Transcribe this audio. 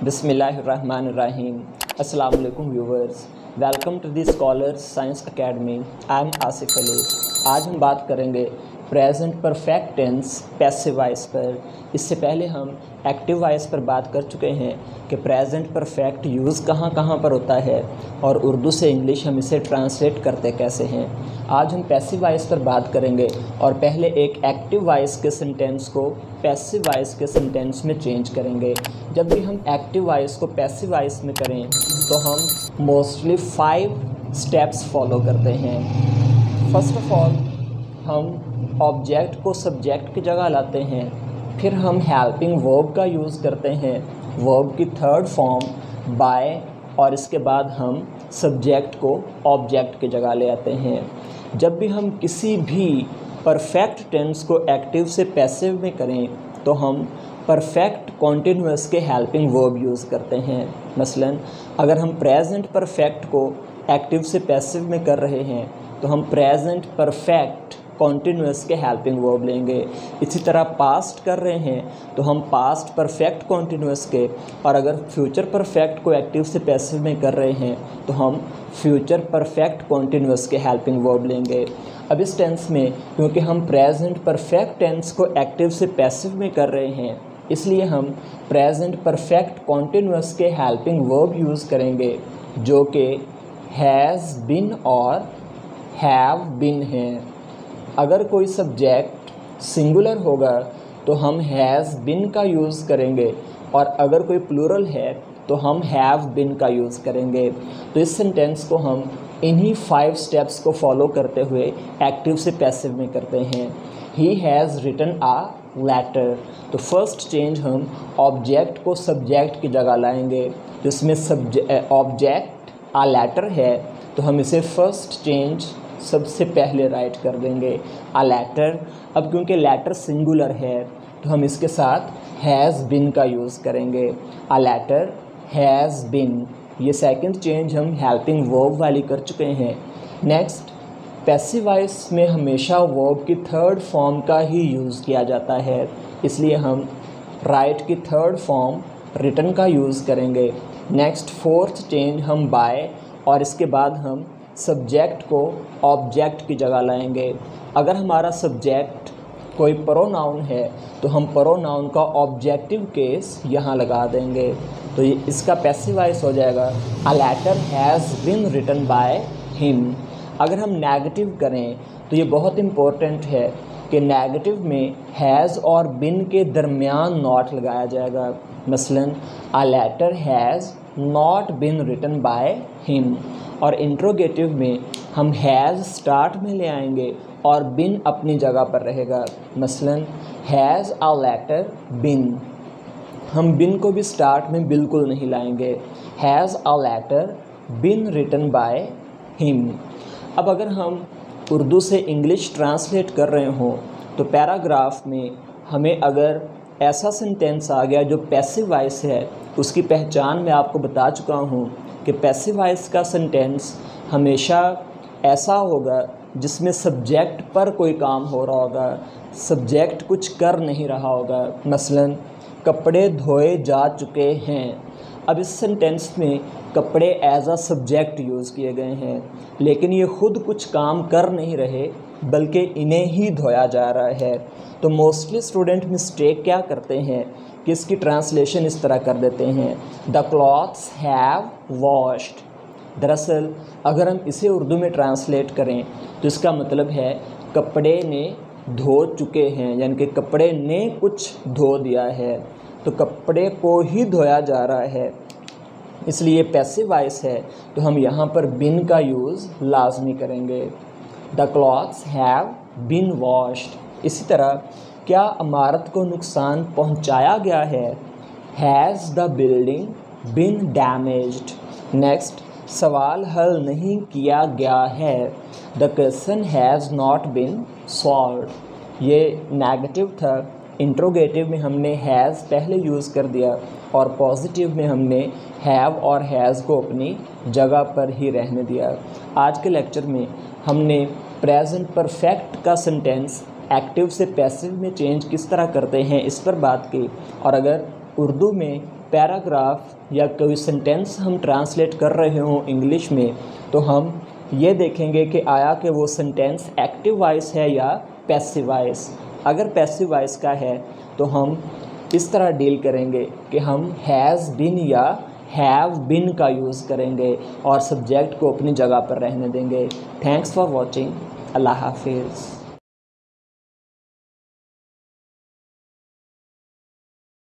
बिस्मिल्लाहिर्रहमानिर्रहीम। अस्सलाम वालेकुम viewers, welcome to the Scholars Science Academy. I am Asif Ali. आज हम बात करेंगे present perfect tense passive voice पर। इससे पहले हम एक्टिव वॉइस पर बात कर चुके हैं कि प्रेजेंट परफेक्ट यूज़ कहाँ कहाँ पर होता है और उर्दू से इंग्लिश हम इसे ट्रांसलेट करते कैसे हैं। आज हम पैसिव वॉइस पर बात करेंगे और पहले एक एक्टिव वॉइस के सेंटेंस को पैसिव वॉइस के सेंटेंस में चेंज करेंगे। जब भी हम एक्टिव वॉइस को पैसिव वॉइस में करें तो हम मोस्टली 5 स्टेप्स फॉलो करते हैं। फर्स्ट ऑफ ऑल हम ऑब्जेक्ट को सब्जेक्ट की जगह लाते हैं, फिर हम हेल्पिंग वर्ब का यूज़ करते हैं, वर्ब की थर्ड फॉर्म बाय, और इसके बाद हम सब्जेक्ट को ऑब्जेक्ट की जगह ले आते हैं। जब भी हम किसी भी परफेक्ट टेंस को एक्टिव से पैसिव में करें तो हम परफेक्ट कॉन्टिन्यूअस के हेल्पिंग वर्ब यूज़ करते हैं। मसलन अगर हम प्रेजेंट परफेक्ट को एक्टिव से पैसिव में कर रहे हैं तो हम प्रेजेंट परफेक्ट कॉन्टिन्यूअस के हेल्पिंग वर्ब लेंगे। इसी तरह पास्ट कर रहे हैं तो हम पास्ट परफेक्ट कॉन्टिन्यूअस के, और अगर फ्यूचर परफेक्ट को एक्टिव से पैसिव में कर रहे हैं तो हम फ्यूचर परफेक्ट कॉन्टिन्यूअस के हेल्पिंग वर्ब लेंगे। अब इस टेंस में क्योंकि हम प्रेजेंट परफेक्ट टेंस को एक्टिव से पैसिव में कर रहे हैं, इसलिए हम प्रेजेंट परफेक्ट कॉन्टिन्यूअस के हेल्पिंग वर्ब यूज़ करेंगे जो कि हैज़ बिन और हैव बिन हैं। अगर कोई सब्जेक्ट सिंगुलर होगा तो हम हैज़ बिन का यूज़ करेंगे, और अगर कोई प्लूरल है तो हम हैव बिन का यूज़ करेंगे। तो इस सेंटेंस को हम इन्हीं 5 स्टेप्स को फॉलो करते हुए एक्टिव से पैसिव में करते हैं। He has written a letter. तो फर्स्ट चेंज हम ऑब्जेक्ट को सब्जेक्ट की जगह लाएंगे। तो इसमें ऑब्जेक्ट आ लेटर है तो हम इसे फर्स्ट चेंज सबसे पहले राइट कर देंगे, आ लेटर। अब क्योंकि लेटर सिंगुलर है तो हम इसके साथ हैज़ बिन का यूज़ करेंगे, आ लेटर हैज़ बिन। ये सेकंड चेंज हम हेल्पिंग वर्ब वाली कर चुके हैं। नेक्स्ट, पैसिव वॉइस में हमेशा वर्ब की थर्ड फॉर्म का ही यूज़ किया जाता है, इसलिए हम राइट की थर्ड फॉर्म रिटन का यूज़ करेंगे। नेक्स्ट फोर्थ चेंज हम बाय, और इसके बाद हम सब्जेक्ट को ऑब्जेक्ट की जगह लाएंगे। अगर हमारा सब्जेक्ट कोई प्रोनाउन है तो हम प्रोनाउन का ऑब्जेक्टिव केस यहाँ लगा देंगे। तो ये इसका पैसिव वॉइस हो जाएगा, a letter has been written by him. अगर हम नेगेटिव करें तो ये बहुत इम्पोर्टेंट है कि नेगेटिव में हैज़ और बिन के दरमियान नॉट लगाया जाएगा। मसलन a letter has not been written by him. और इंट्रोगेटिव में हम हैज़ स्टार्ट में ले आएंगे और बिन अपनी जगह पर रहेगा। मसलन हैज़ अ लेटर बिन। हम बिन को भी स्टार्ट में बिल्कुल नहीं लाएंगे। Has a letter been written by him. अब अगर हम उर्दू से इंग्लिश ट्रांसलेट कर रहे हों तो पैराग्राफ में हमें अगर ऐसा सेंटेंस आ गया जो पैसिव वॉइस है, उसकी पहचान मैं आपको बता चुका हूँ कि पैसिव वॉइस का सेंटेंस हमेशा ऐसा होगा जिसमें सब्जेक्ट पर कोई काम हो रहा होगा, सब्जेक्ट कुछ कर नहीं रहा होगा। मसलन कपड़े धोए जा चुके हैं। अब इस सेंटेंस में कपड़े एज अ सब्जेक्ट यूज़ किए गए हैं, लेकिन ये खुद कुछ काम कर नहीं रहे बल्कि इन्हें ही धोया जा रहा है। तो मोस्टली स्टूडेंट मिस्टेक क्या करते हैं कि इसकी ट्रांसलेशन इस तरह कर देते हैं, द क्लॉथ्स हैव वॉश्ड। दरअसल अगर हम इसे उर्दू में ट्रांसलेट करें तो इसका मतलब है कपड़े ने धो चुके हैं, यानी कि कपड़े ने कुछ धो दिया है, तो कपड़े को ही धोया जा रहा है, इसलिए पैसिव वॉइस है तो हम यहाँ पर बिन का यूज़ लाजमी करेंगे। The clothes have been washed. इसी तरह क्या इमारत को नुकसान पहुँचाया गया है, has the building been damaged. Next, सवाल हल नहीं किया गया है, the question has not been solved. ये नेगेटिव था। इंट्रोगेटिव में हमने हैज़ पहले यूज़ कर दिया और पॉजिटिव में हमने हैव और हैज़ को अपनी जगह पर ही रहने दिया। आज के लेक्चर में हमने प्रेजेंट परफेक्ट का सेंटेंस एक्टिव से पैसिव में चेंज किस तरह करते हैं इस पर बात की, और अगर उर्दू में पैराग्राफ या कोई सेंटेंस हम ट्रांसलेट कर रहे हों इंग्लिश में, तो हम ये देखेंगे कि आया कि वो सेंटेंस एक्टिव वॉइस है या पैसिव वॉइस। अगर पैसिव वॉइस का है तो हम इस तरह डील करेंगे कि हम हैज़ बिन या हैव बिन का यूज़ करेंगे और सब्जेक्ट को अपनी जगह पर रहने देंगे। Thanks for watching. अल्लाह हाफिज़।